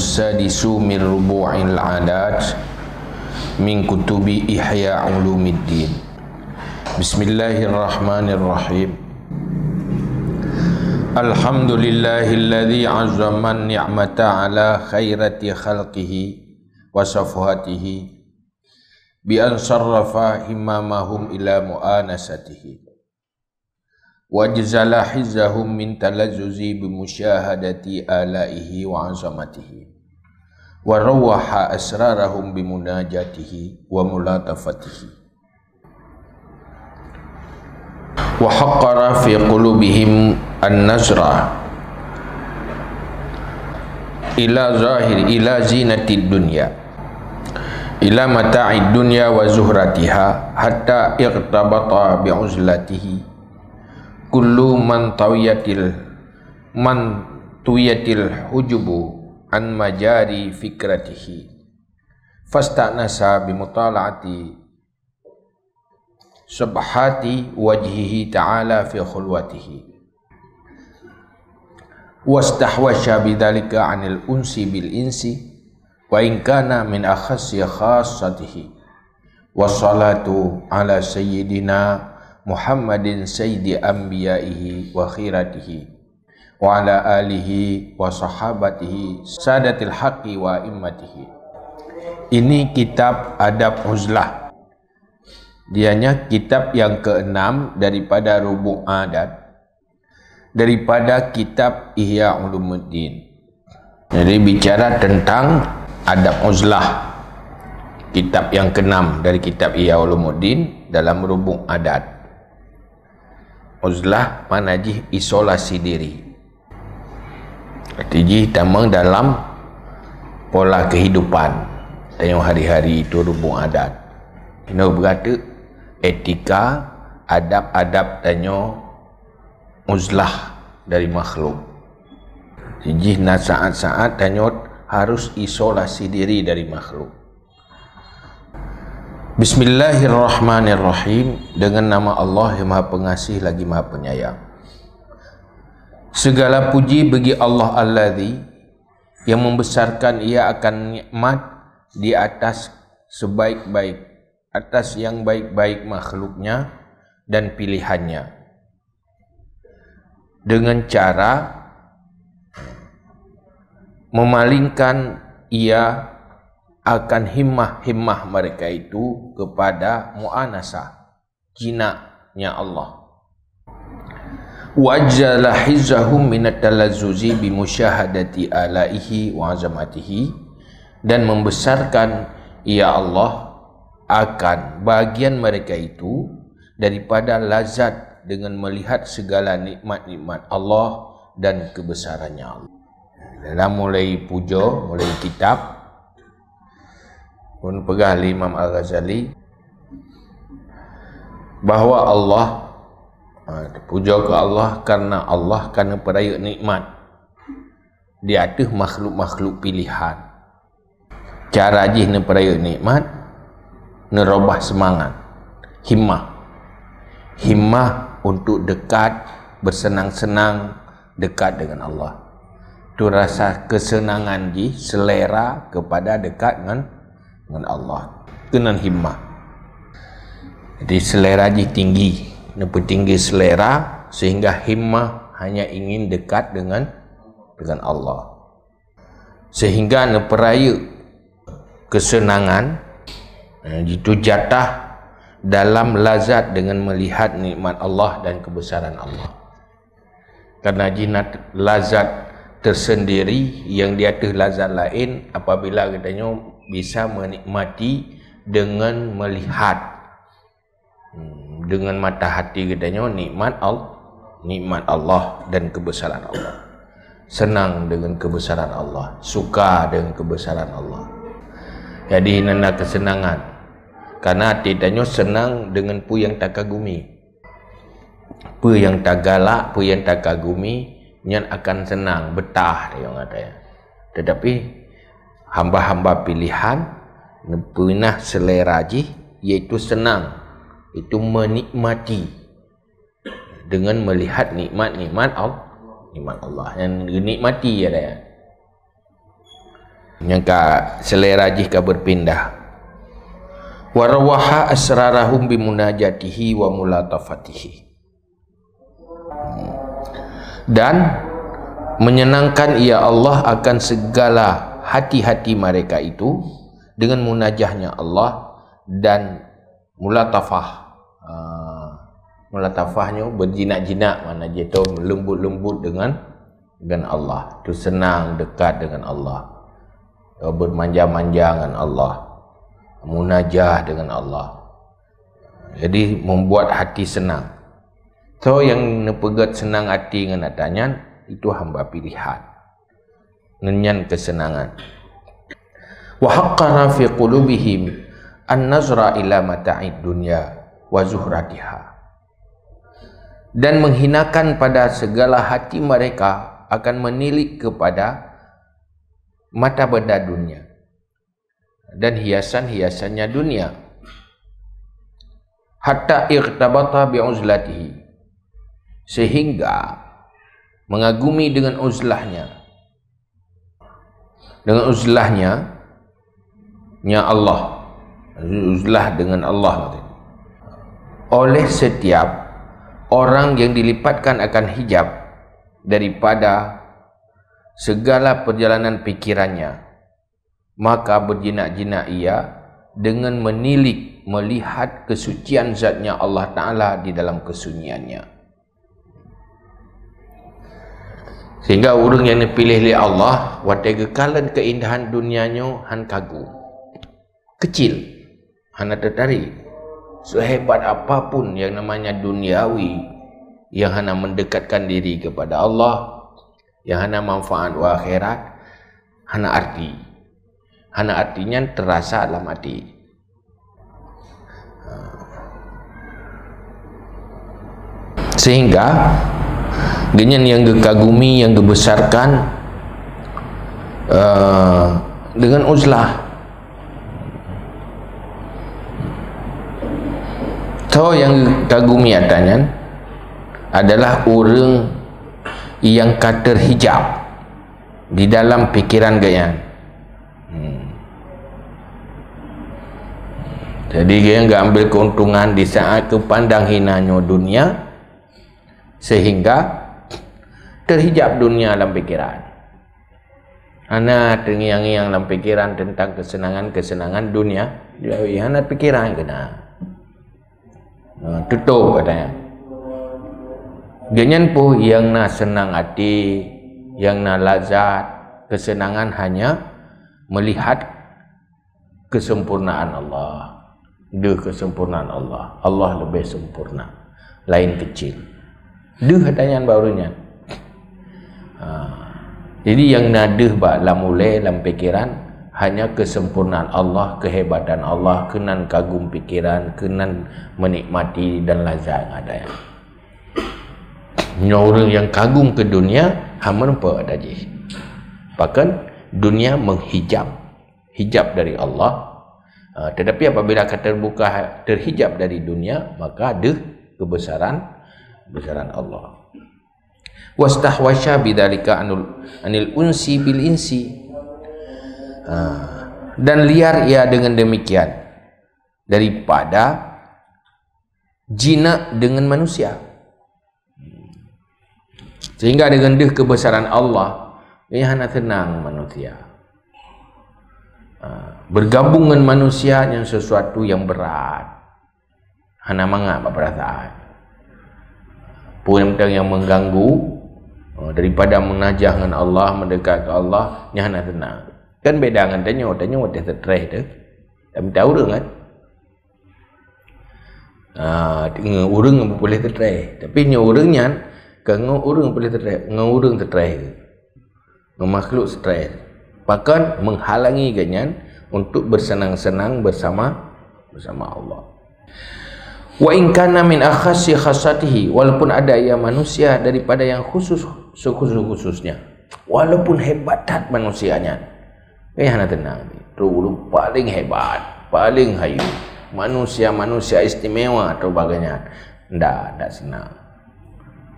sadisu min rubu'il adat min kutubi Ihya Ulumuddin. Bismillahirrahmanirrahim. Alhamdulillahilladzi 'azzama an-ni'mata 'ala khairati khalqihi wa safwatihi bi an sarrafa himamahum ila mu'anasatihi wajzala hizzahum min talazzuzi bi musyahadati alaihi wa 'azamatihi wa rawaha asrarahum bi munajatihi wa mulatafatihi wa haqqara fi qulubihim an-nazra ila zinatid dunya ila mata'id dunya wa zuhratiha hatta iqtabata bi uzlatihi kullu man tuyatil hujubu an majari fikratihi fastanasa bi mutala'ati subhati wajhihi ta'ala fi khulwatihi wastahwasha bidzalika 'anil unsi bil insi wa in kana min akhassi khassatihi wassalatu ala sayyidina Muhammadin sayyidi anbiya'ihi wa khiratihi wa ala alihi wa sahabatihi sadatil haqqi wa immatihi. Ini kitab Adab Uzlah. Dianya kitab yang ke-6 daripada Rubu' Adat, daripada kitab Ihya Ulumuddin. Jadi bicara tentang Adab Uzlah, kitab yang ke-6 dari kitab Ihya Ulumuddin dalam Rubu' Adat. Uzlah mana ji isolasi diri. Artinya tamang dalam pola kehidupan tengok hari-hari itu Rubu' Adat. Ini berkata etika, adab-adab tanyo uzlah dari makhluk. Jadi saat-saat tanyo harus isolasi diri dari makhluk. Bismillahirrahmanirrahim. Dengan nama Allah yang Maha Pengasih lagi Maha Penyayang. Segala puji bagi Allah Alladzi yang membesarkan ia akan nikmat di atas sebaik-baik, atas yang baik-baik makhluknya dan pilihannya, dengan cara memalingkan ia akan himmah-himmah mereka itu kepada mu'anasah, jinaknya Allah. Wajjala hizzahum minat talazzuzi bi musyahadati alaihi wa azamatihi, dan membesarkan ia Allah akan bagian mereka itu daripada lazat dengan melihat segala nikmat-nikmat Allah dan kebesarannya Allah. Dalam mulai puja, mulai kitab pun pegah Imam Al-Ghazali bahawa Allah puja ke Allah kerana peraya nikmat di atas makhluk-makhluk pilihan. Cara jih ne peraya nikmat, nerobah semangat, himmah untuk dekat, bersenang-senang dekat dengan Allah. Tu rasa kesenangan ji, selera kepada dekat dengan Allah, kena himmah. Jadi selera ji tinggi, nampak tinggi selera sehingga himmah hanya ingin dekat dengan Allah, sehingga neperaya kesenangan itu jatah dalam lazat dengan melihat nikmat Allah dan kebesaran Allah. Karena jinat lazat tersendiri yang di atas lazat lain apabila katanya bisa menikmati dengan melihat dengan mata hati katanya nikmat Allah dan kebesaran Allah. Senang dengan kebesaran Allah, suka dengan kebesaran Allah. Jadi nana kesenangan. Karena hati tanya senang dengan pu yang tak kagumi. Pu yang tak galak, pu yang tak kagumi, nyan akan senang, betah dia kata ya. Tetapi hamba-hamba pilihan punah selera ji, iaitu senang, itu menikmati dengan melihat nikmat-nikmat Allah, nikmat Allah yang dinikmati ya dia. yang selera jika berpindah. Wa rawaha asrarahum bimunajatihi wa mulatafatihi. Dan menyenangkan ia Allah akan segala hati-hati mereka itu dengan munajahnya Allah dan mulatafah. Mulatafahnya berjinak-jinak, mana dia tu lembut-lembut dengan Allah. Tu senang dekat dengan Allah, bermanja-manja dengan Allah, munajah dengan Allah. Jadi membuat hati senang. So yang nepegat senang hati dengan adanya itu hamba pilihan, ngenyan kesenangan. Wa haqqara fi qulubihim an-nazra ila mata'id dunya wa zuhratiha. Dan menghinakan pada segala hati mereka akan menilik kepada mata benda dunia dan hiasan-hiasannya dunia, hatta irtabata bi'uzlatihi, sehingga mengagumi dengan uzlahnya Allah, uzlah dengan Allah. Oleh setiap orang yang dilipatkan akan hijab daripada segala perjalanan pikirannya, maka berjinak-jinak ia dengan menilik melihat kesucian zatnya Allah Ta'ala di dalam kesunyiannya. Sehingga orang yang dipilih oleh Allah, whatever kekalan keindahan dunianya, han kagum, kecil, han tertarik. Sehebat apapun yang namanya duniawi, yang hanya mendekatkan diri kepada Allah, yang hanya manfaat wa akhirat, hanya artinya terasa dalam hati. Sehingga dengan yang dikagumi, yang dibesarkan dengan uzlah. So yang kagumi adanya adalah orang yang terhijab di dalam pikiran gaya. Jadi dia enggak ambil keuntungan di saat kepandang hinanya dunia, sehingga terhijab dunia dalam pikiran. Ana terngiang-ngiang dalam pikiran tentang kesenangan dunia, dia ana pikiran kena tutup katanya. Ganyan po yang na senang hati, yang na lazat, kesenangan hanya melihat kesempurnaan Allah. Kesempurnaan Allah. Allah lebih sempurna, lain kecil. Katanya barunya. Jadi yang nadeh baklah mulai dalam pikiran hanya kesempurnaan Allah, kehebatan Allah, kenan kagum pikiran, kenan menikmati dan lazat ada. Orang yang kagum ke dunia haman apa ada je. Bahkan dunia menghijab, hijab dari Allah. Tetapi apabila terbuka, terhijab dari dunia, maka ada kebesaran Allah. Wastahwasya bidzalika anil unsi bil insi. Dan liar ia dengan demikian daripada jinak dengan manusia. Sehingga dengan kebesaran Allah, ia hanya tenang manusia. Bergabung dengan manusia yang sesuatu yang berat, hanya mangap perasaan. Pun yang mengganggu daripada menajah dengan Allah, mendekat ke Allah, ia hanya tenang. Kan beda dengan tanya dia tertreh tu. Tak tahu orang kan. Orang boleh tertreh, tapi nya orangnya kalau orang boleh tertreh, orang tertreh. Makhluk stres. Bahkan menghalangi ganyan untuk bersenang-senang bersama Allah. Wa in kana min akhassi khassatihi, walaupun ada ia manusia daripada yang khususnya, walaupun hebat manusianya, hanya tenang. Dulu paling hebat, paling hayu, manusia istimewa atau bagainya. Tak senang.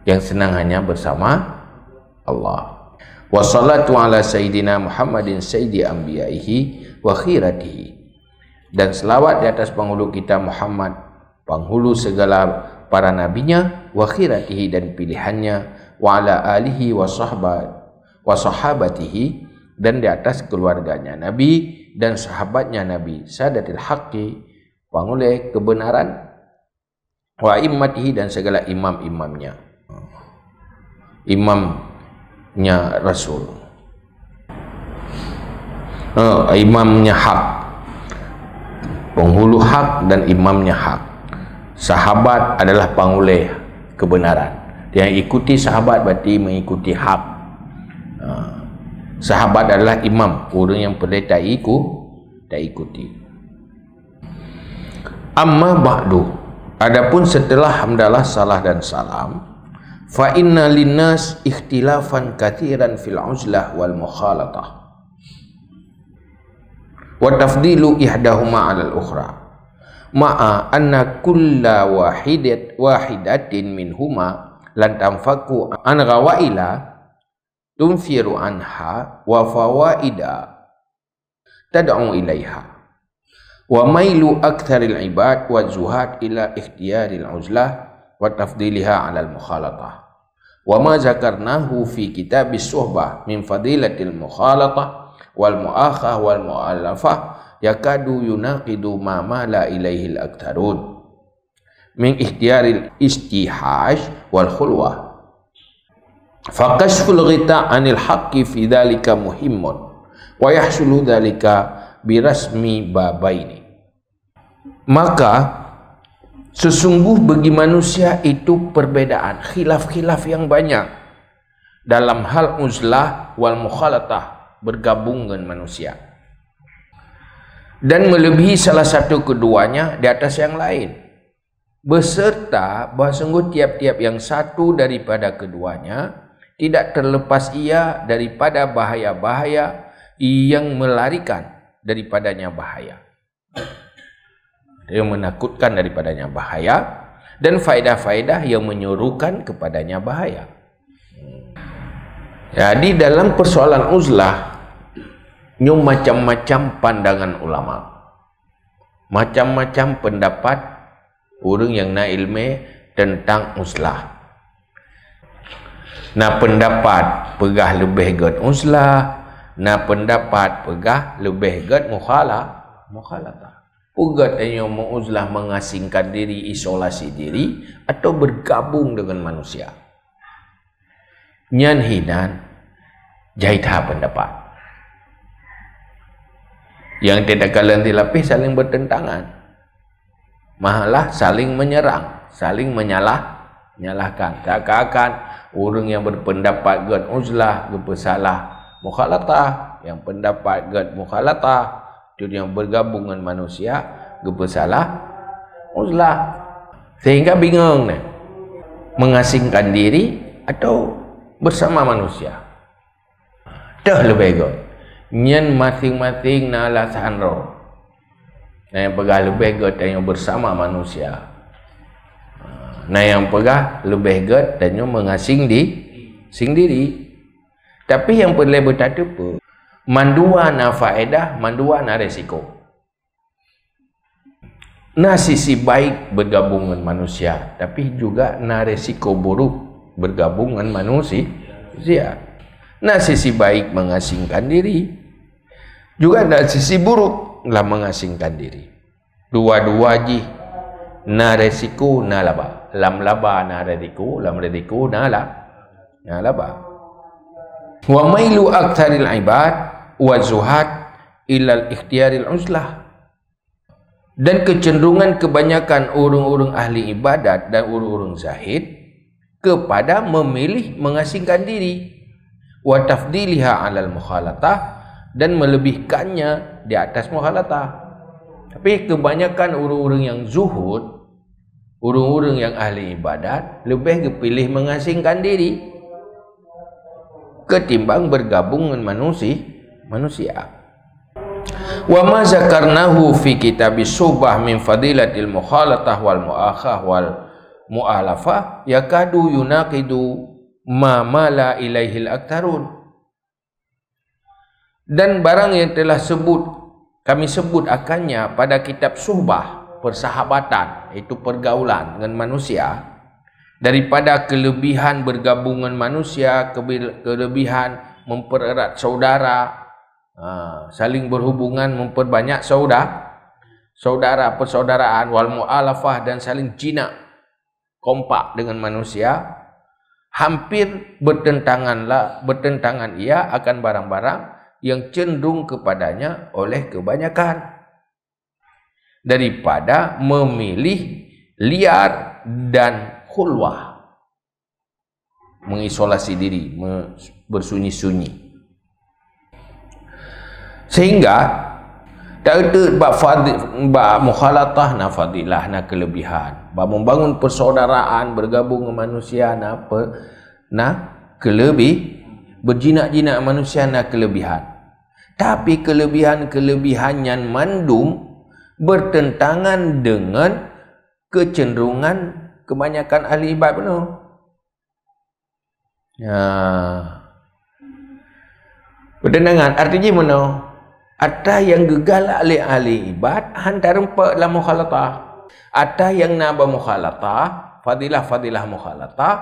Yang senang hanya bersama Allah. Wa salatu ala sayyidina Muhammadin sayyidi anbiya'ihi wa khiratihi. Dan selawat di atas penghulu kita Muhammad, penghulu segala para nabinya, wa khiratihi dan pilihannya, wa ala alihi wa sahabatihi dan di atas keluarganya Nabi dan sahabatnya Nabi, sadatil haqqi, pangulai kebenaran, wa immatihi dan segala imam-imamnya, imamnya Rasul, imamnya hak, penghulu hak dan imamnya hak. Sahabat adalah pangulai kebenaran. Yang ikuti sahabat berarti mengikuti hak. Sahabat adalah imam, orang yang perlu tak ikuti. Amma ba'du, adapun setelah hamdalah, salah dan salam, fa inna linnas ikhtilafan katsiran fil uzlah wal mukhalatah wa tafdilu ihdahuma 'ala al-ukhra ma'a anna kulla wahidatin minhuma lan tanfaku an ghawaila tunfiru anha wa fawaida tad'u ilaiha wa mailu aktsaril ibad wa zuhad ila ikhtiyaril uzlah wa tafdiliha 'ala al-mukhalatah wa ma zakarnahu fi kitabis suhbah min fadilatil mukhalatah wal mu'akhah wal mu'allafah yakadu yunaqidu ma mala ilaihi al-aktsarun min ikhtiyaril istihaj wal khulwah fa kashful ghita' anil haqqi fi dhalika muhimmun wa yahsulu dhalika birasmi babaini. Maka sesungguh bagi manusia itu perbedaan, khilaf-khilaf yang banyak dalam hal uzlah wal mukhalatah, bergabung dengan manusia, dan melebihi salah satu keduanya di atas yang lain, beserta bahawa sungguh tiap-tiap yang satu daripada keduanya tidak terlepas ia daripada bahaya-bahaya yang melarikan daripadanya bahaya, yang menakutkan daripadanya bahaya, dan faedah-faedah yang menyuruhkan kepadanya bahaya. Jadi dalam persoalan uzlah, macam-macam pandangan ulama, macam-macam pendapat orang yang nak ilmu tentang uzlah. Nah pendapat pegah lebih god uzlah, nah pendapat pegah lebih god mukhalatah. Pegat yang uzlah mengasingkan diri, isolasi diri, atau bergabung dengan manusia. Nyan hinan jahitha pendapat yang tidak kalian dilapis saling bertentangan, malah saling menyerang, saling menyalahkan. Seakan-akan orang yang berpendapat gad uzlah bersalah mukhalatah, yang pendapat gad mukhalatah itu yang bergabung dengan manusia bersalah uzlah, sehingga bingung nih, mengasingkan diri atau bersama manusia. Dah lebih gad nyen masing-masing na alasan roh. Nah yang pegah lebih god dan yang bersama manusia. Nah yang pegah lebih god dan yang mengasing diri. Tapi yang perlu bertata apa? Mandua na faedah, mandua na resiko. Na sisi baik bergabung dengan manusia, tapi juga na resiko buruk bergabung dengan manusia. Na sisi baik mengasingkan diri, juga ada sisi buruk lah mengasingkan diri. Dua-dua ji, na resiko na laba, lam laba na resiko, lam resiko na laba. Wa mailu aktsaril ibad wa zuhad ilal ikhtiyaril uzlah, dan kecenderungan kebanyakan orang-orang ahli ibadat dan orang-orang zahid kepada memilih mengasingkan diri, wa tafdiliha 'alal mukhalatah, dan melebihkannya di atas mukhalatah. Tapi kebanyakan orang-orang yang zuhud, orang-orang yang ahli ibadat, lebih kepilih mengasingkan diri ketimbang bergabung dengan manusia. Wa ma zakarnahu fi kitabis subah min fadilatil mukhalatah wal mu'akhah wal mu'alafah yakadu yunaqidu ma mala ilaihil aktarun Dan barang yang telah kami sebut akannya pada kitab suhbah, persahabatan, itu pergaulan dengan manusia, daripada kelebihan bergabung dengan manusia, kelebihan mempererat saudara, saling berhubungan, memperbanyak saudara persaudaraan, wal mu'alafah, dan saling jinak, kompak dengan manusia, hampir bertentangan ia akan barang-barang yang cenderung kepadanya oleh kebanyakan, daripada memilih liar dan khulwah, mengisolasi diri, bersunyi-sunyi. Sehingga tak ada bab mukhalatah na fadilah na kelebihan, bab membangun persaudaraan, bergabung dengan manusia na berjinak-jinak manusia na kelebihan. Tapi kelebihan-kelebihan yang mandum bertentangan dengan kecenderungan kebanyakan ahli ibad penuh. Bertentangan artinya mana? Ada yang gegal oleh ahli ibad hantar empat dalam mukhalatah. Ada yang naba mukhalatah, fadilah mukhalatah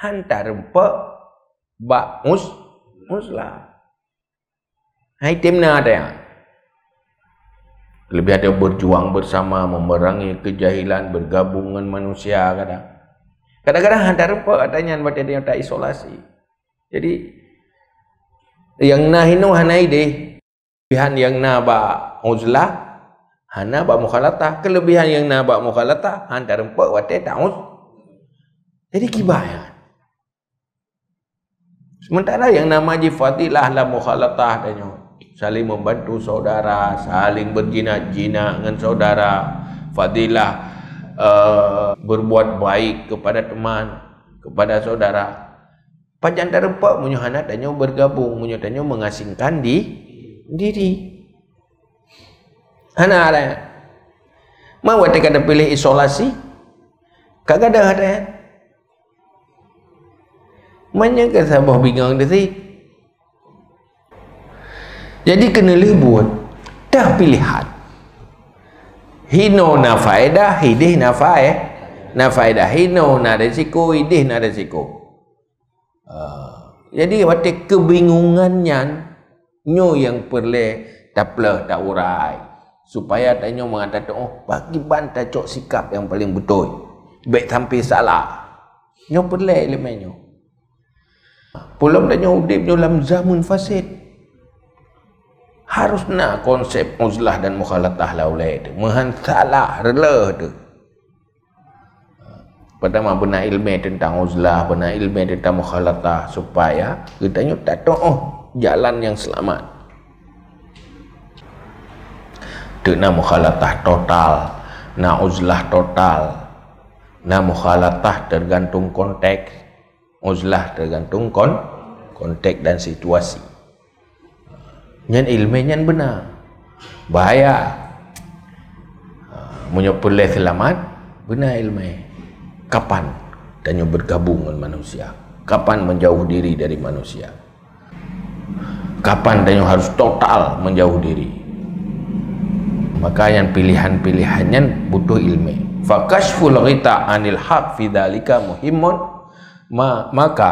hantar empat bab muslah. Hai timna ada yang lebih ada berjuang bersama, memerangi kejahilan, bergabung dengan manusia. Kadang-kadang hantar empat adanya buat dia tak isolasi. Jadi yang nahinu hanai deh, kelebihan yang naba uzlah, hana ba mukhalatah, kelebihan yang naba mukhalatah hantar empat wate taus. Jadi kibaya. Sementara yang nama fadilah la mukhalatah adanya, saling membantu saudara, saling berjinak-jinak dengan saudara, fadilah berbuat baik kepada teman, kepada saudara. Panjang terempat munyuhana tanya bergabung, munyuhana mengasingkan diri. Hana ada. Mau kita pilih isolasi? Kagak ada. Mana ke sabah bingung diri. Jadi kena buat dah pilihan. Hino na faedah, hidih na faedah. Hino na resiko, hidih na resiko. Jadi waktu kebingungannya nyo yang perlu tak urai, supaya tanya mengatakan bagi bantah cok sikap yang paling betul, baik sampai salah nyo perlu elemennya. Pulang tanya udip nyo dalam zaman fasid, harus nak konsep uzlah dan mukhalatah laulai tu menghantalah rela tu. Pertama benar ilmu tentang uzlah, benar ilmu tentang mukhalatah, supaya kita tak tahu jalan yang selamat. Tak nak mukhalatah total, nak uzlah total, nak mukhalatah tergantung konteks, uzlah tergantung konteks dan situasi. Yang ilmunya benar, bahaya. Menyopulai selamat, benar ilmu. Kapan tanya bergabung dengan manusia? Kapan menjauh diri dari manusia? Kapan tanya harus total menjauh diri? Maka yang pilihan-pilihannya butuh ilmu. Fakashful ghita anil haq fi dzalika muhimmun. Maka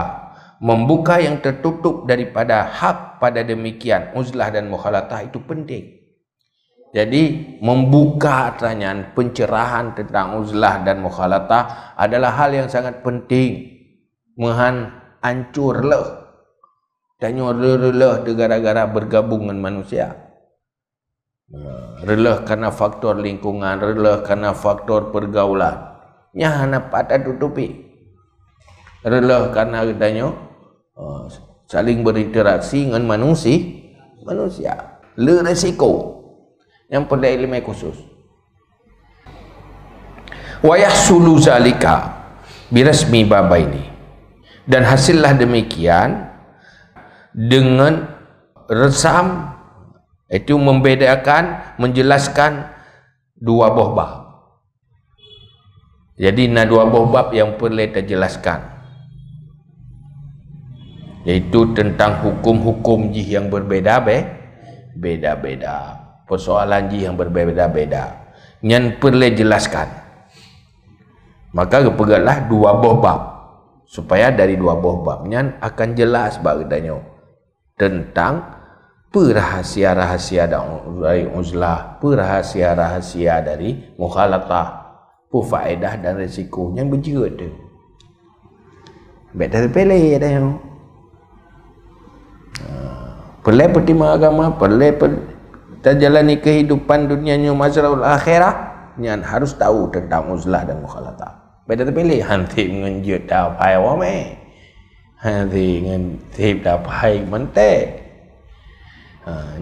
membuka yang tertutup daripada hak pada demikian uzlah dan mukhalatah itu penting. Jadi membuka pertanyaan pencerahan tentang uzlah dan mukhalatah adalah hal yang sangat penting. Mehan hancur leh, tanya releh gara-gara bergabung dengan manusia. Releh karena faktor lingkungan, releh karena faktor pergaulan. Nyahana pada tutupi. Releh karena tanya saling berinteraksi dengan manusia. Le resiko yang perlu ilmu khusus. Wa yahsulu zalika birasmi babaini, dan hasillah demikian dengan resam, itu membedakan, menjelaskan dua buah bab. Jadi dua buah bab yang perlu terjelaskan, yaitu tentang hukum-hukum yang berbeda beda-beda. Persoalan ji yang berbeda-beda. Yang perlu jelaskan. Maka pegatlah dua buah bab. Supaya dari dua buah bab yang akan jelas bagainya tentang perahsia-rahsia dari uzlah, perahsia-rahsia dari mukhalatah, faedah dan risiko yang berjerat tu. Beda pilih ada yang perlu pertimbangan agama, perlu kita jalani kehidupan dunianya mazharul akhirah, yang harus tahu tentang uzlah dan mukhalatah. Beda terpilih hanti mengenjut dapai wame, hanti ngentip dapai mentek.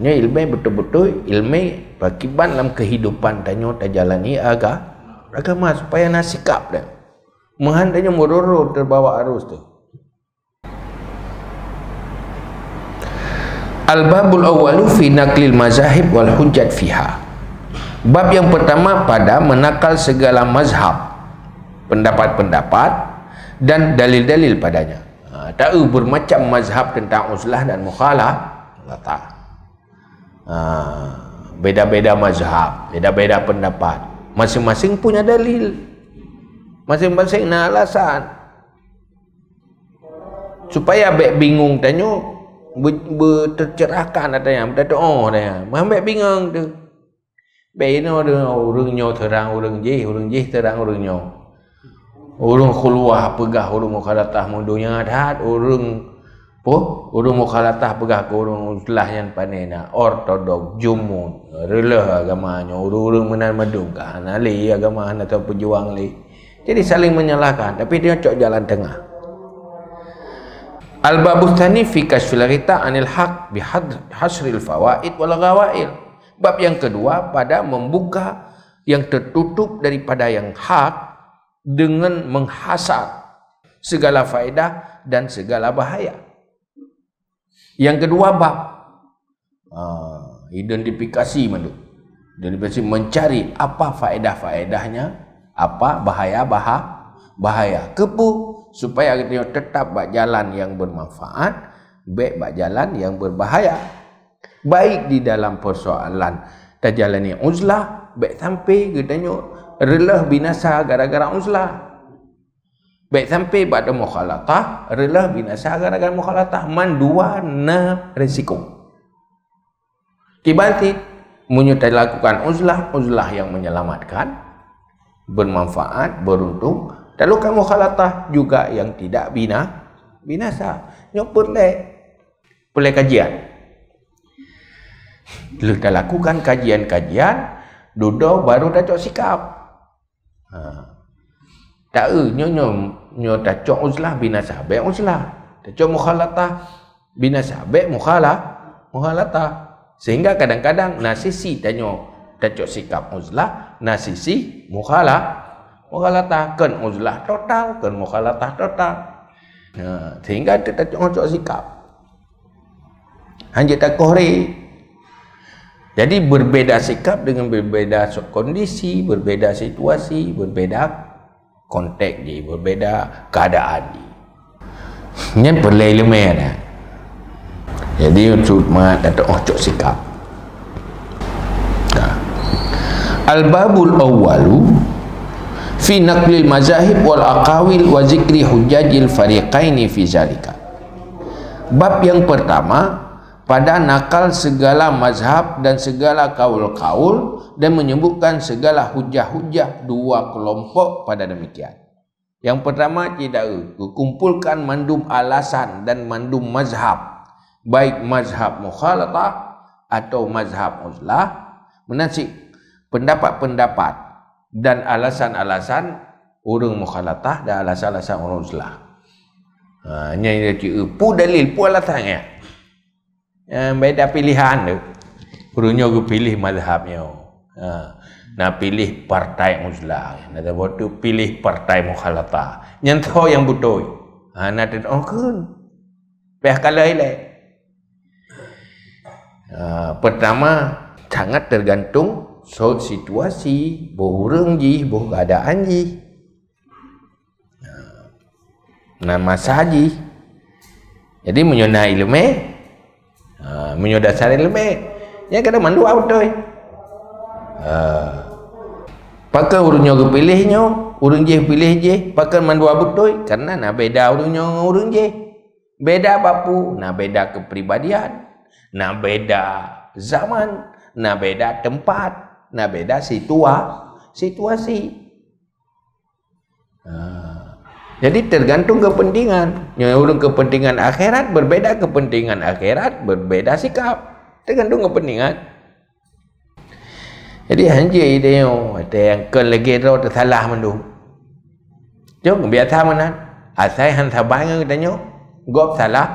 Ini ilmu betul-betul ilmu berakibat dalam kehidupan tanya terjalani agama supaya nasikap dah. Mahan tanya merorot terbawa arus tu. Al-babul awwalu fi naqlil mazahib wal hujjat fiha. Bab yang pertama pada menakal segala mazhab, pendapat-pendapat dan dalil-dalil padanya. Tahu bermacam mazhab tentang uzlah dan mukhalatah. Beda-beda mazhab, beda-beda pendapat, masing-masing punya dalil, masing-masing nak alasan supaya abek bingung tanya bertercerahkan ada yang berkata oh dia ambek bingung tu beno dia orang nyo terang orang jih terang orang nyo orang khulwah pegah orang mukhalatah mundunya adat orang urung mukhalatah pegah ke urung uzlah yang panena ortodok jumun relah agamanya urung menan madung kan ali agama atau pejuang li, jadi saling menyalahkan tapi dia cok jalan tengah. Al-babus tsani fi kashfil ghita anil haq bi hasril fawaid wal ghawail. Bab yang kedua pada membuka yang tertutup daripada yang hak dengan menghasar segala faedah dan segala bahaya. Yang kedua bab identifikasi identifikasi mencari apa faedah-faedahnya, apa bahaya kepu supaya kita tetap berjalan yang bermanfaat, baik berjalan yang berbahaya. Baik di dalam persoalan terjalani uzlah, baik sampai katanya relah binasa gara-gara uzlah. Baik sampai pada mukhalatah, relah binasa gara-gara mukhalatah, mandua na risiko. Tiba-tiba menyutai lakukan uzlah yang menyelamatkan, bermanfaat, beruntung. Lalu kan mukhalatah juga yang tidak binasa. Yang perlu kajian. Kita lakukan kajian-kajian, duduk baru dah cok sikap. Tak nyo dah cok uzlah binasa, baik uzlah. Tak cok mukhalatah binasa, baik mukhalatah. Sehingga kadang-kadang nasisi tanyo dah cok sikap uzlah, nasisi mukhalatah kan uzlah total, kan mukhalatah total. Sehingga kita cok sikap. Hanya tak kohri. Jadi berbeda sikap dengan berbeda kondisi, berbeda situasi, berbeda konteks di, berbeda keadaan di. Ini perlu ilmu ya. Jadi untuk tak cok sikap. Al-babul awwalu fi naqlil mazahib wal aqawil wa zikri hujjajil fariqaini fi zalika. Bab yang pertama pada nakal segala mazhab dan segala kaul-kaul dan menyebutkan segala hujah-hujah dua kelompok pada demikian. Yang pertama tidak kumpulkan mandum alasan dan mandum mazhab, baik mazhab mukhalatah atau mazhab uzlah, menasik pendapat-pendapat dan alasan-alasan orang mukhalatah dan alasan-alasan orang uzlah. Nya pu dalil pu alasannya. Beda pilihan tu. Gurunya aku pilih mazhabnya. Nak pilih partai uzlah. Nak bodoh pilih partai mukhalatah. Nyentuh yang betul. Nak tu kan. Pihak kalau ilai. Pertama sangat tergantung situasi, borang ji, boh keadaan ji. Nama saji. Jadi menyunai ilmu, menyodasari ilmu. Yang kena mandua betul. Pakai urungnya pilihnya, urung je pilih je, pakai mandua betul karena nak beda urungnya dengan urung je. Beda bapu, nak beda kepribadian, nak beda zaman, nak beda tempat, nak beda situasi. Jadi tergantung kepentingan. Yang urung kepentingan akhirat berbeda kepentingan akhirat, berbeda sikap. Tergantung kepentingan. Jadi hanji dia ada yang ke lagi ro tersalah mandu. Jom biasa mana? Asai han sabai katanya. Gop salah.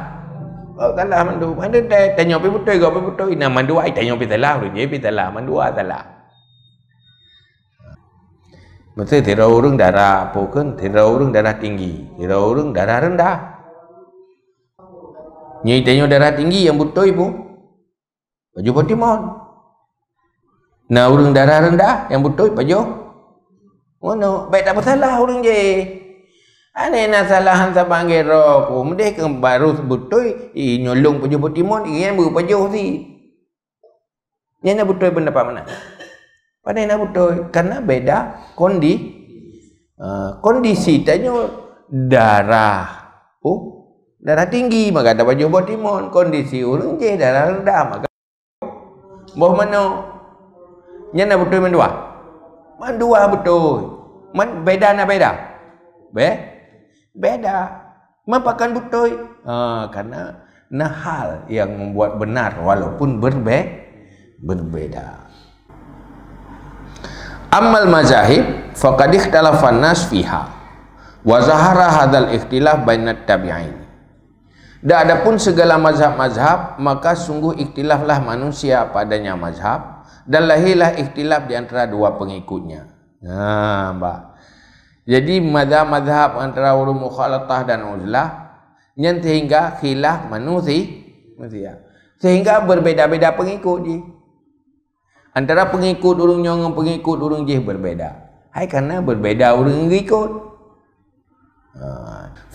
Salah mandu. Mana tanya pi betul gop pi betul. Ina mandu ai tanya pi salah tu je pi salah mandu salah. Betul tidak urung darah pokon, tidak urung darah tinggi, tidak urung darah rendah. Nyai tanya darah tinggi yang betul ibu. Baju potimon. Nah urung darah rendah yang betul baju. Mana baik tak bersalah urung je. Ane nak salah hantar panggil roh ko mudih ke baru betul nyolong baju potimon ingin baju si. Nyana betul pendapat mana? Pada nak betul karena beda kondisi tanya darah darah tinggi maka ada baju potimon, kondisi urang je darah rendah maka boh mana nyana betul mandua betul beda na beda beda mapakan betul karena hal yang membuat benar walaupun berbeda. Amal mazahib faqad ikhtalafan nas fiha wa zahara hadzal ikhtilaf bainat tabi'in. Dan adapun segala mazhab-mazhab maka sungguh ikhtilaflah manusia padanya mazhab dan lahirlah ikhtilaf di antara dua pengikutnya. Jadi mazhab antara ulum mukhalatah dan uzlah yang sehingga khilaf manusia sehingga berbeda-beda pengikut je. Antara pengikut urung dengan pengikut urung je berbeda. Hai karena berbeda urung ikut.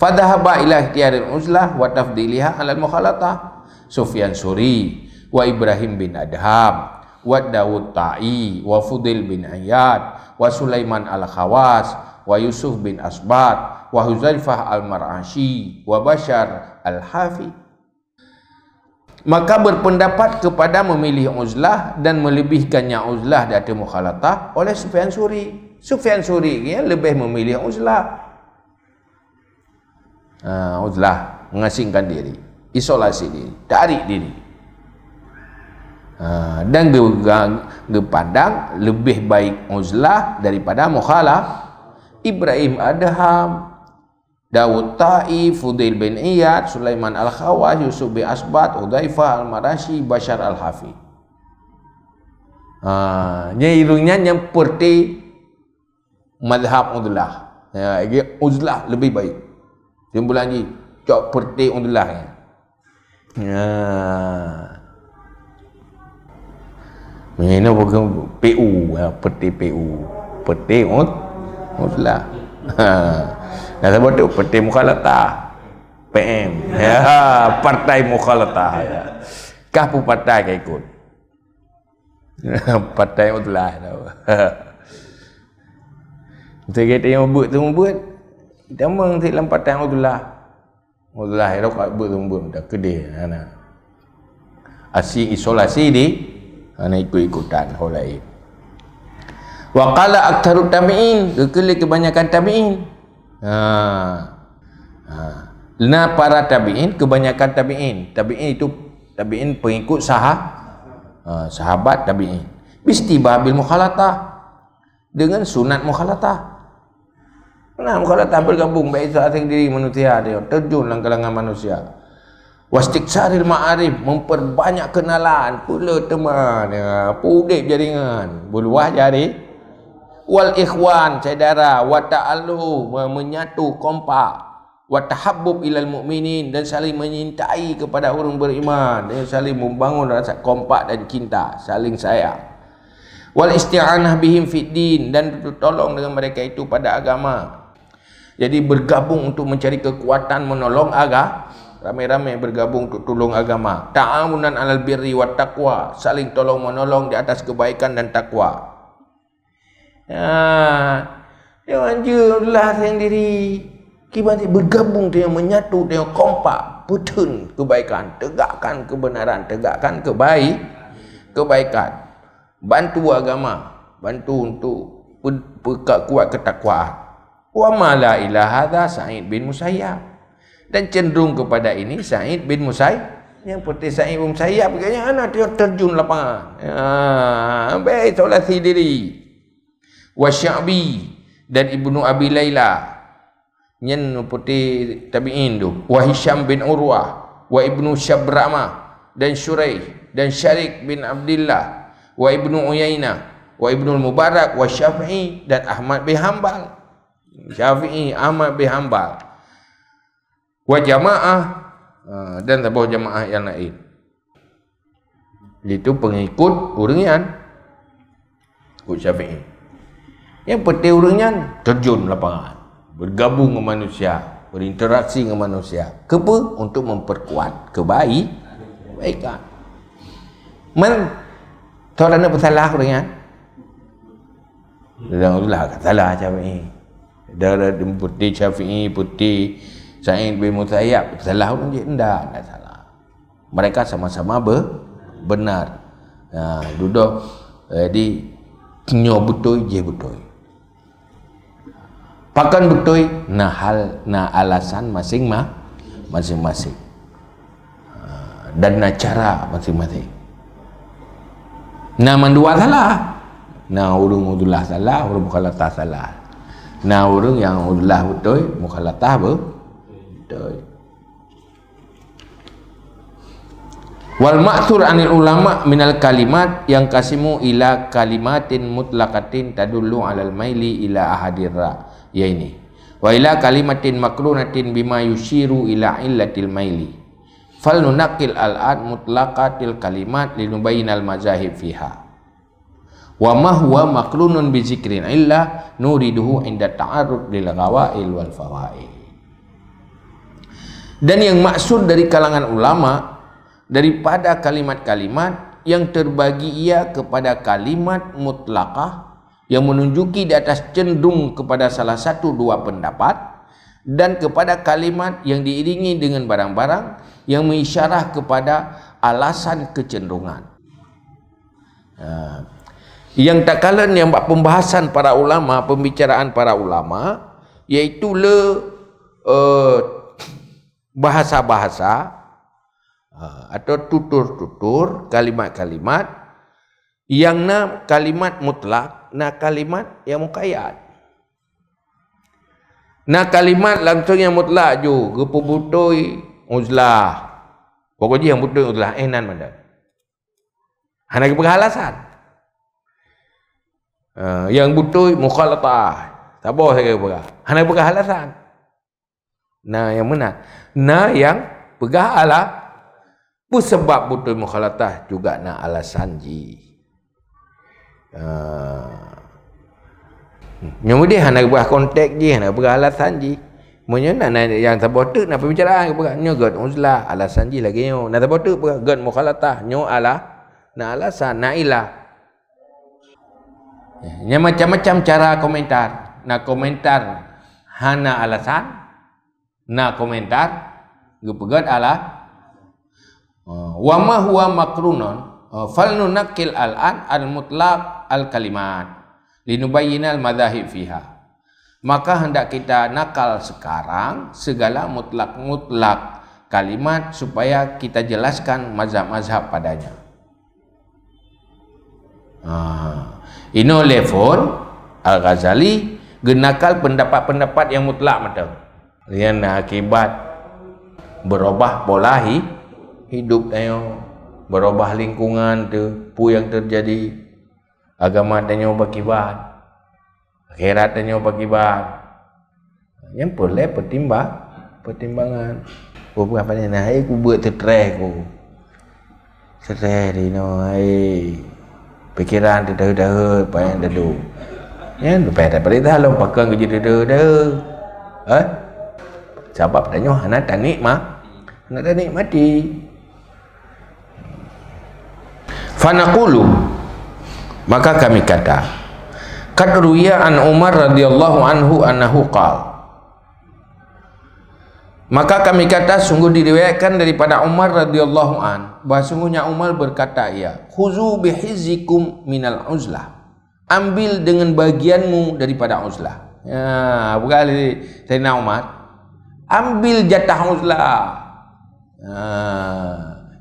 Fadhahaba ila ikhtiyaril uzlah wa tafdiliha ala mukhalatah. Sufyan Suri wa Ibrahim bin Adham wa Dawud Ta'i wa Fudil bin Ayyad wa Sulaiman al-Khawas wa Yusuf bin Asbat wa Huzaifah al-Mar'ashi wa Bashar al-Hafi. Maka berpendapat kepada memilih uzlah dan melebihkannya uzlah dari mukhalatah oleh Sufyan Suri. Sufyan Suri dia lebih memilih uzlah. Uzlah mengasingkan diri, isolasi diri, tarik diri. Dan dipandang lebih baik uzlah daripada mukhalah. Ibrahim Adham, Dawud Ta'i, Fudail bin Iyad, Sulaiman al-Khawas, Yusuf bin Asbat, Hudaifah al-Marashi, Bashar al-Hafi. Nyairunya yang perti madhab uzlah. Uzlah lebih baik. Timbul lagi cok perti uzlah. Ini bukan PU, perti PU. Perti uzlah. Nah sebab tu parti mukhalatah PM partai mukhalatah kah pun partai ke ikut partai uzlah tu kita yang buat kita memang dalam partai uzlah itu kat buat dah kedih asyik isolasi di ikut-ikutan hal lain. Wa qala aktharut tabi'in, kebanyakan tabi'in. Nah para tabi'in, kebanyakan tabi'in. Tabi'in itu tabi'in pengikut sahabat tabi'in. Bistibabil mukhalatah, dengan sunat mukhalatah. Nah mukhalatah bergabung baik asing diri manusia dia terjun dalam kalangan manusia. Wastiksaril ma'arif, memperbanyak kenalan pula teman pudip jaringan berluah jari. Wal ikhwan saudara wa ta'allu menyatu kompak wa tahabbub ilal mu'minin dan saling menyintai kepada orang beriman dan saling membangun rasa kompak dan cinta saling sayang wal isti'anah bihim fid din dan tolong dengan mereka itu pada agama. Jadi bergabung untuk mencari kekuatan menolong ramai-ramai bergabung untuk tolong agama. Ta'awunan 'alal birri wat taqwa, saling tolong menolong di atas kebaikan dan takwa. Jangan jelah sendiri. Kita bergabung dengan menyatu dengan kompak, betul kebaikan, tegakkan kebenaran, tegakkan kebaikan. Bantu agama, bantu untuk kuat ketakwaan. Wa ma la ilaha hadza Sa'id bin Musayyab. Dan cenderung kepada ini Sa'id bin Musayyab. Yang putih Sa'id bin Musayyab katanya anak dia terjun lapangan. Baik solat sendiri. Wa Sya'bi dan Ibnu Abi Laila. Nyen putih tabi'in tu. Wa Hisham bin Urwah, wa Ibnu Syabrama dan Syuraih dan Syarik bin Abdullah, wa Ibnu Uyainah, wa Ibnu Mubarak, wa Syafi'i dan Ahmad bin Hanbal. Syafi'i, Ahmad bin Hanbal. Wa jamaah dan sebuah jamaah yang lain. Itu pengikut uringan ikut Syafi'i. Yang penting uringan terjun lapangan, bergabung dengan manusia, berinteraksi dengan manusia. Kenapa? Untuk memperkuat kebaikan. Tuan nak bersalah uringan. Alhamdulillah salah Syafi'i. Darah putih Syafi'i, putih Sa'id bin Musayyab salah orang je endak salah. Mereka sama-sama benar. Duduk di nyo betul je betul. Pakan betul na alasan masing-masing. Dan na cara masing-masing. Na mandua salah. Na urung udullah salah, urung mukhalatah salah. Na urung yang udullah betul, mukhalatah betul. Wal ma'thur anil ulama minal kalimat yang kasimu ila kalimatin mutlaqatin tadullu alal maili ila ahadirra. Ya ini. Wa ila kalimatin makrunatin bima yushiru ila illatil maili. Fal nunaqil al-ad mutlaqatil kalimat linubayyinal mazahib fiha. Wa ma huwa makrunun bi zikrin illa nuriduhu inda ta'arrud lil ghawail wal fawaid. Dan yang maksud dari kalangan ulama daripada kalimat-kalimat yang terbagi ia kepada kalimat mutlaqah yang menunjuki di atas cenderung kepada salah satu dua pendapat, dan kepada kalimat yang diiringi dengan barang-barang yang mengisyarah kepada alasan kecenderungan. Yang tak kalah yang buat pembahasan para ulama, pembicaraan para ulama, iaitu bahasa-bahasa atau tutur-tutur kalimat-kalimat yang kalimat mutlak, kalimat yang muqayyad. Kalimat langsung yang mutlak ju gepu butoi uzlah. Pokoknya yang butoi uzlah enan mana. Hana beralasan. Yang butoi mukhalatah. Tak boleh saya berah. Hana beralasan. Yang mana? Yang berala sebab butoi mukhalatah juga alasan ji. Kemudian hana buat kontak je, hana buat alasan je. Monya yang terbotek nak pembicaraan buat nyo god uzlah alasan je lagi nyo. Nak terbotek buat god mukhalatah nyo na alasan na ilah. Nya macam-macam cara komentar. Na komentar hana alasan, na komentar gepegad ala wa ma huwa makrunun fal nunakil al-an al-mutlaq al-kalimat linubayyinal madzahib fiha. Maka hendak kita nakal sekarang segala mutlak kalimat supaya kita jelaskan mazhab-mazhab padanya. Ino lefon Al-Ghazali genakal pendapat-pendapat yang mutlak macam yang akibat berubah pola hidup tayo, berubah lingkungan tu, pu yang terjadi agama tanyo bakibat, akhirat tanyo bakibat. Yang boleh pertimbangan. Ku apa ni nah, ku buat stres ku. Stres di no ai. Pikiran dah payah dadu. Yang depan daripada dah lo pakai kerja dah. Sebab tanyo hana tanik nak dah nikmati. Fanaqulu, maka kami kata, qad ruwiya an Umar radhiyallahu anhu annahu qala, maka kami kata sungguh diriwayatkan daripada Umar radhiyallahu an bahawa sungguhnya Umar berkata, ya, khuzu bihizikum minal uzlah, ambil dengan bagianmu daripada uzlah. Ya, bukan Sayyidina Umar, ambil jatah uzlah.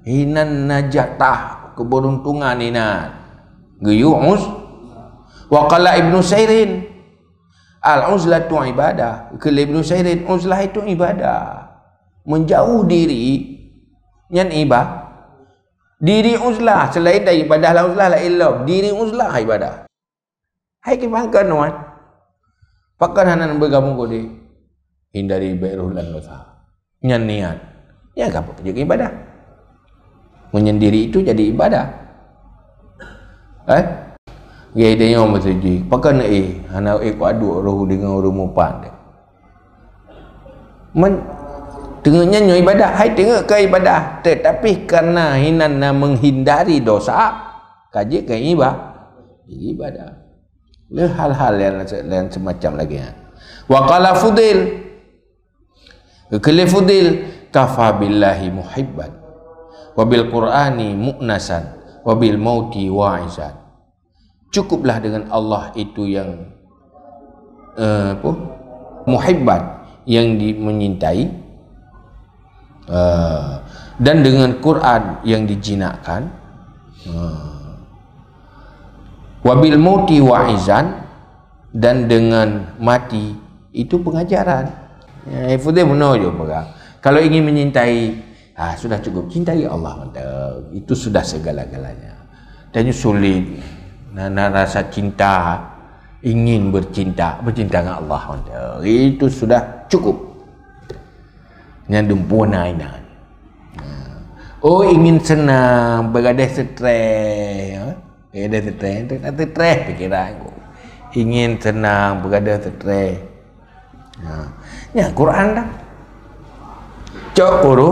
Hinan najatah, keberuntungan hinan. Geyu uz. Wa qala Ibnu Sairin, al-uzlatu ibadah. Kala Ibnu Sairin, uzlah itu ibadah. Menjauh diri nyan ibadah. Diri uzlah selain dari ibadah la uzlah la illallah. Diri uzlah ibadah. Hai kibangkan wan. Pakan hanan bergabung kode. Hindari bairul dan dosa. Nyan niat. Ya apa jadi ibadah. Menyendiri itu jadi ibadah. Gaya dia yang bersetuju. Pakan anak ko adu roh dengan orang mupan. Tengoknya nyo ibadah, hai tengok ke ibadah, tetapi karena hinana menghindari dosa, kaji ke ibadah. Le hal-hal yang semacam lagi. Wa qala Fudil, kele Fudil, kafa billahi muhibban, wa bil Qur'ani mu'nasan, wa bil mauti wa'izan. Cukuplah dengan Allah itu yang muhibban, yang menyintai, dan dengan Quran yang dijinakkan, wabil mauti wa'izan, dan dengan mati itu pengajaran. Fudil benar juga. Kalau ingin menyintai, sudah cukup cintai Allah, itu sudah segala-galanya. Dan sulit rasa cinta, ingin bercinta dengan Allah, itu sudah cukup. Yang dumpuna ini. Oh, ingin senang, berada stres. Berada stres pikiran. Ingin senang, berada stres. Ya, Quran dah. Cok guru.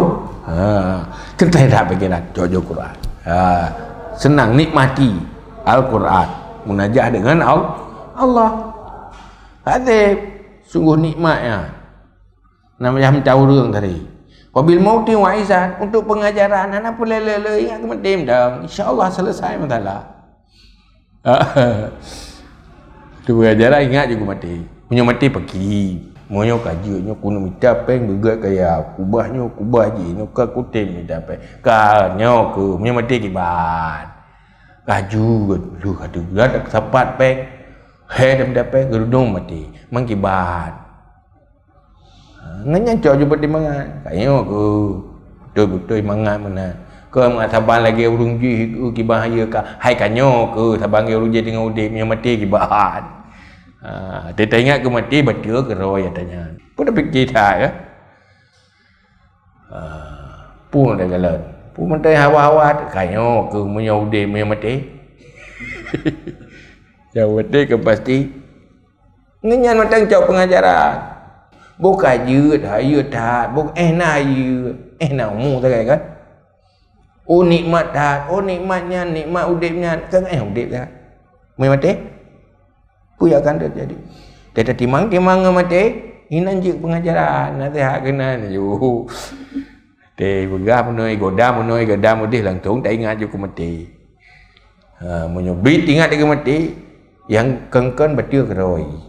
Kita dah pikiran, cok Quran. Senang nikmati Al-Quran, munajah dengan Allah. Hadis sungguh nikmatnya. Namanya macam urang tadi. Wabil mauti wa'izan, untuk pengajaran anak pun lele ingat kemudian dah. Insya-Allah selesai masalah. Tu pengajaran ingat juga mati. Punya mati pergi. Moyo kaji nyo kuno minta peng begat kaya kubah je nyo ka kutem minta peng. Ka nyo ke punya mati kiban. Kaju lu ada berat sapat peng. He dah minta peng gerudung mati. Mangkiban. Nganya cok jumpa di mangan. Kayo ke betul-betul mangan mana. Ke saban lagi urung ji ki bahaya ka. Hai kanyo ke saban urung ji dengan udip yang mati ki bahan. Dia ingat ke mati betul ke roy tanya. Pun dah fikir dah ya. Pun dah jalan. Pun mentai hawa-hawa kayo ke punya udip yang mati. Yang mati ke pasti. Ngenyan matang cok pengajaran. Bukan je dah, ya tak. Bukan nak je. Nak umur tak kan? Oh nikmat tak. Oh nikmatnya, nikmat udipnya. Kan udip tak? Mereka mati? Apa yang akan terjadi? Dia timang mati. Hinan je pengajaran. Nanti hak kena je. Dia begah menoi, godam menoi, godam mudih langsung. Tak ingat je aku mati. Menyubit ingat dia mati. Yang kengken betul keroi.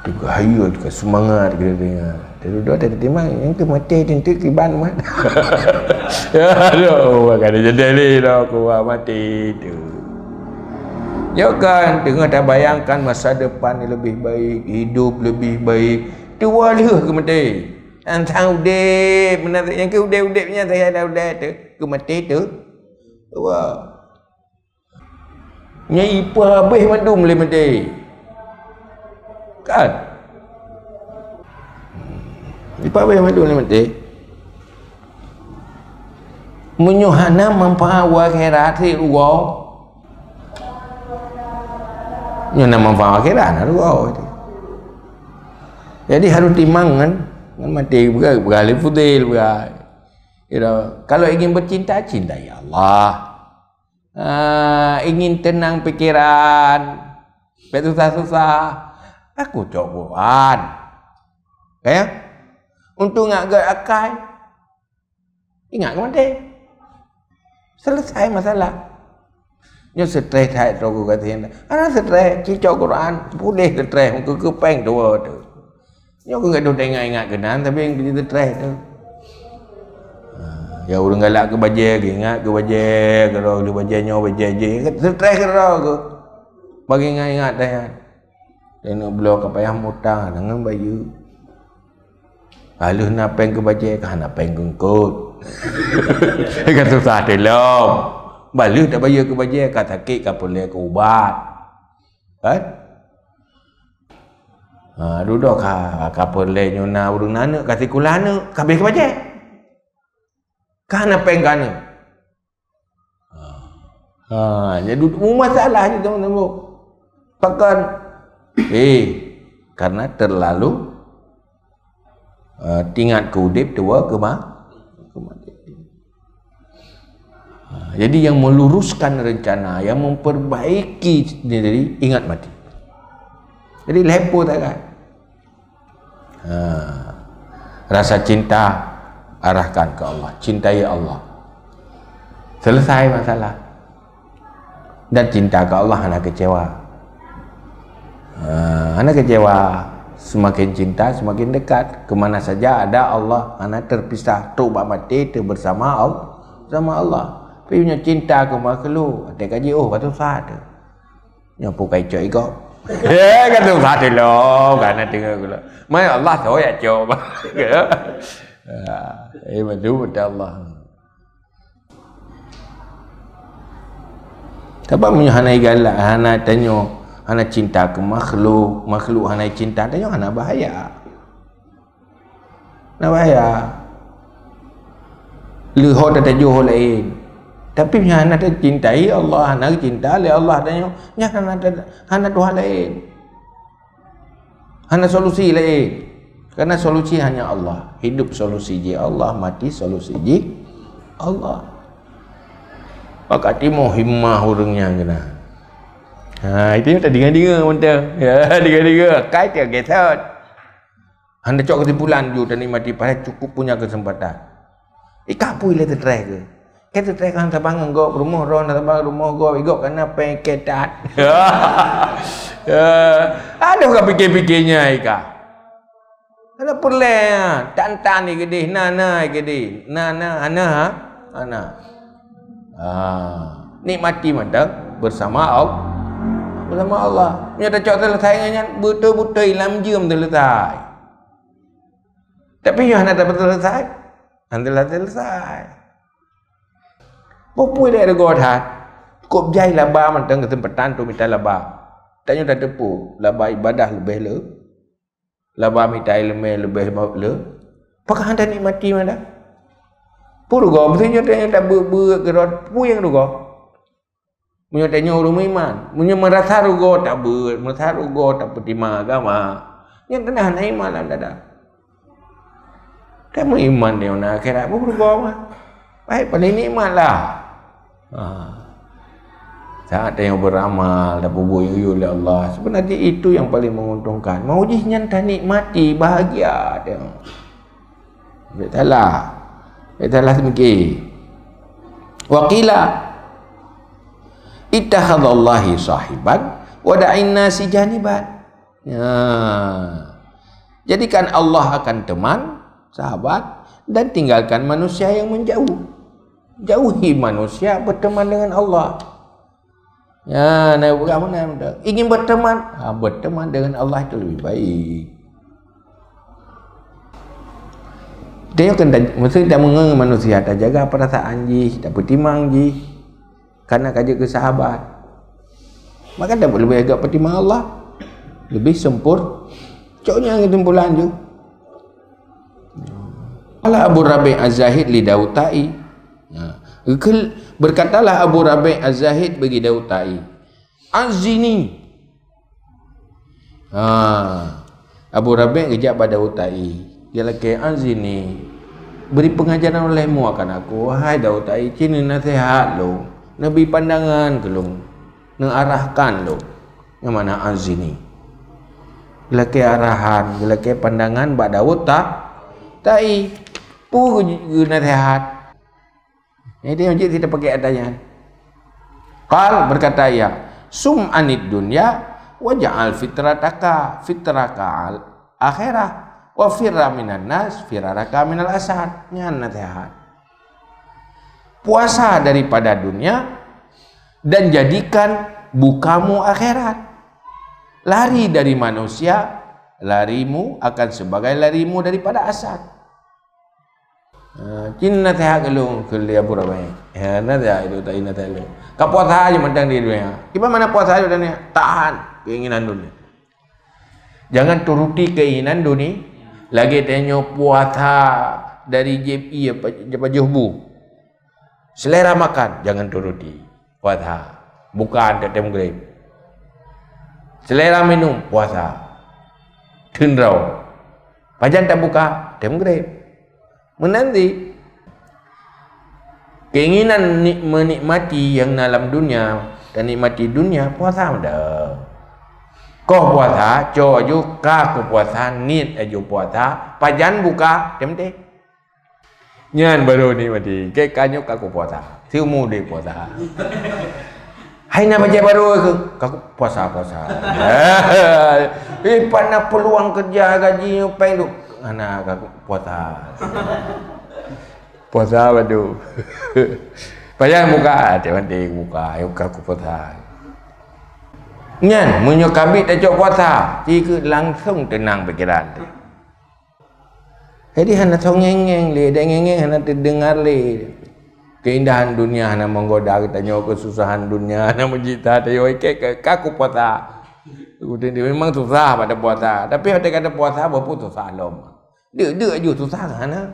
Gaya juga semangat kita dengar. Dua tak timang yang ke mati tentu kiban mat. Aduh, kan jadi ni dah aku mati tu. Ya kan, tengah dah bayangkan masa depan ni lebih baik, hidup lebih baik. Tua dah ke mati. Antang udip, benar yang ke udip-udipnya saya dah udip tu, ke mati tu. Tua. Nyai apa habis madum boleh mati. Kan? Apa yang madu ni mati? Menyuhana membawa akhirat si ruwa. Nyuhana membawa akhirat ruwa. Jadi harus timang kan? Mati beralih fudil kalau ingin bercinta, cintai Allah. Ingin tenang pikiran, susah-susah, aku cok Quran. Untuk ngak akal, ingat mati. Selesai masalah. Nyo stres hai tu aku kata ana stres cicok Quran boleh stres muka kepeng tu tu. Nyo aku enggak ada ingat kenan tapi yang kita stres tu. Ya urang galak ke baje ke ingat ke baje kalau dia baje nyo baje je stres ke aku. Bagi ingat dah. Dan blok apa yang mutang dengan bayu. Lalu nak peng ke baje kan nak peng kengkut. Kan susah delom. Balik tak bayar ke baje kata sakit kan boleh ke ubat. Kan? Duduk ka boleh nyuna urang nana kasi kulana kabeh ke baje. Kan apa yang kana? Jadi masalah je teman-teman. Pakan karena terlalu tingkat kudip tua ke mati. Jadi yang meluruskan rencana, yang memperbaiki diri, ingat mati. Jadi lepo tak kan? Rasa cinta arahkan ke Allah, cintai Allah. Selesai masalah. Dan cinta ke Allah anak kecewa. Anak kecewa. Semakin cinta semakin dekat. Kemana saja ada Allah, anak terpisah. Tuba mati bersama Allah, sama Allah. Tapi punya cinta ke makhluk, ada kaji batu satu. Nyapu kacau ikut. Kata satu lo, karena dengar gula. Mai Allah tahu ya coba. Betul Allah. Tapi punya hanai galak, hanai tanya, hanai cinta ke makhluk, makhluk hanai cinta tanya hanai bahaya. Nak bahaya. Lihat ada jual lain. Tapi hana ada cintai Allah, hana cinta oleh Allah tanya, nya hana Tuhan lain. Hana solusi lain. Karena solusi hanya Allah. Hidup solusi je Allah, mati solusi je Allah. Maka timo himmah orangnya kena. Itu tak dengar-dengar mentah. Ya, dengar-dengar. Kai dia geset. Hana cok kesimpulan ju dan mati pada cukup punya kesempatan. Ikapui le tertrai ke. Kita tekan tabang ngok rumah ron tabang rumah go igok kena pengketat. Ada ke fikir-fikirnya ika. Ada perle tan ni gede nana gede. Nana ana. Nikmati mantap bersama Allah. Bersama Allah. Nya tak cok selesai betul-betul ilam jam selesai. Tapi yang nak dapat selesai. Anda selesai. Popui dia go that. Kop jai laba mantang kesempatan tu minta laba. Tanya dah tepu, laba ibadah lebih le. Laba minta ilmu lebih le. Pakah anda nikmati mana? Puru go mestinya tanya tak ber gerot pu yang go. Munyo tanya urung iman, munyo merasa rugo tak ber, merasa rugo tak pertima agama. Yang tenah iman lah dah. Kamu iman dia nak akhirat puru go mah. Baik paling nikmat lah. Saat yang beramal dan berbuyu oleh Allah, sebenarnya itu yang paling menguntungkan. Mau jihnya tak nikmati bahagia dia. Betul semiki. Waqila ittakhadhallahi sahiban wa da'in nasi janiban. Jadikan Allah akan teman, sahabat, dan tinggalkan manusia yang menjauh. Jauhi manusia berteman dengan Allah. Ya, nak buat mana? Ingin berteman, berteman dengan Allah itu lebih baik. Dia kena mesti tak mengenal manusia, tak jaga perasaan ji, tak bertimang ji. Karena kaji ke sahabat. Maka tak boleh agak bertimang Allah. Lebih sempur. Coknya kesimpulan je. Ala Abu Rabi' Az-Zahid li Dautai. Berkatalah Abu Rabi' Az-Zahid bagi Dautai, azini. Abu Rabi' kejap pada Dautai, Dia lagi anzini. Beri pengajaran olehmu akan aku. Wahai Daud, ini nasihat lo. Nabi pandangan ke lo. Arahkan lo. Yang mana anzini. Lagi arahan, lagi pandangan Mbak Daud tak pu nasihat. Jadi macam kita pakai adanya. Qal berkata ya, sum anid dunya waj'al fitraka al akhirah wa firra minan nas firaraka minal asad. Nyan nasihat. Puasa daripada dunia dan jadikan bukamu akhirat. Lari dari manusia, larimu akan sebagai larimu daripada asad. Cina nasihat kalau dia buramai. Ya nasihat itu tak nasihat lu. Kau puasa aja mentang di dunia. Gimana puasa aja dunia? Tahan keinginan dunia. Jangan turuti keinginan dunia. Lagi tengok puasa dari JPI apa Johbu. Selera makan jangan turuti. Puasa bukan tetem grade. Selera minum puasa. Tendrau. Pajan tak buka, tem grade. Menanti keinginan menikmati yang dalam dunia dan nikmati dunia puasa dah. Kau puasa, co aju ka ku puasa, nit aju puasa, pajan buka, tem te. Nyan baru nikmati, ke kanyo ka ku puasa. Siumu de puasa. Hai nak baca baru ke? Kaku puasa. Pana peluang kerja gaji peng tu. Anak kaku puasa. Puasa badu. Payah buka, dia penting buka. Ayo kaku puasa. Nyan, munyo kabit tak cok puasa. Jika langsung tenang pikiran tu. Jadi hana songengeng le, dan ngengeng hana terdengar le. Keindahan dunia hana menggoda, kita nyawa kesusahan dunia hana menjita tayo ke kaku puasa. Dia memang susah pada puasa, tapi ada kata puasa apa susah lom. Dia aja susah hana.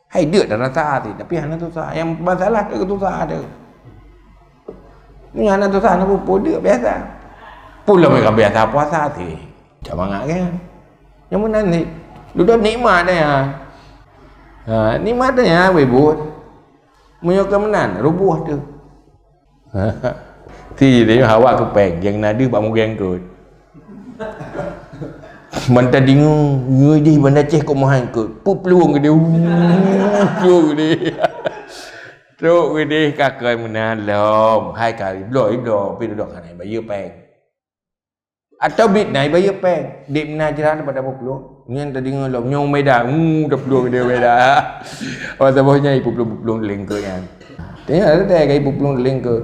Hai dia dah rasa hati, tapi hana susah. Yang masalah ke susah ada. Ni hana susah hana pun dia biasa. Pula mereka biasa puasa hati. Jangan mangak kan. Yang mana ni? Duduk nikmat dia. Nikmat dia webut. Menyokong menan, rubuh tu. Ti dia hawa ke peng, yang nada pak mugeng kot. Manta dingu, ngudi benda ceh kok mohang kot. Pu peluang ke dia. Peluang ke dia. Truk ke dia kakak menan lom. Hai kali blow, pi duduk kan bayar peng. Atau bit naik bayar peng. Dek menan jiran pada apa peluang? Nyan tadi ngelom nyong meda, dah peluang dia meda. Pasal bosnya ibu pelung lengke kan. Tengok ada ibu pelung lengke.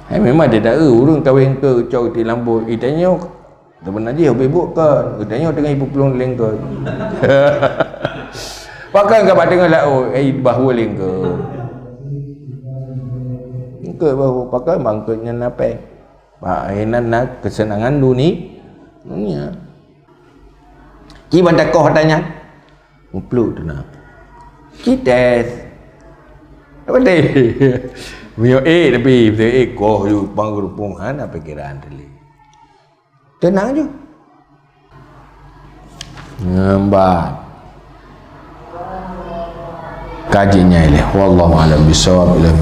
Memang dia tak urung kahwin ke cok di lambu. Tanya teman aja hobi bukan. Tanya dengan ibu pelung lengke. Pakai enggak pak dengar lah bahu lengke. Ke bahu pakai bangkutnya nape. Pak enan nak kesenangan dunia. Kiban tak kau tanya. Uplu tu nak. Kita apa deh? Mio tapi kau you panggurupung hana pikiran tadi. Tenang je. Nampak. Kajinya ini. Wallahu a'lam bishawab. Ila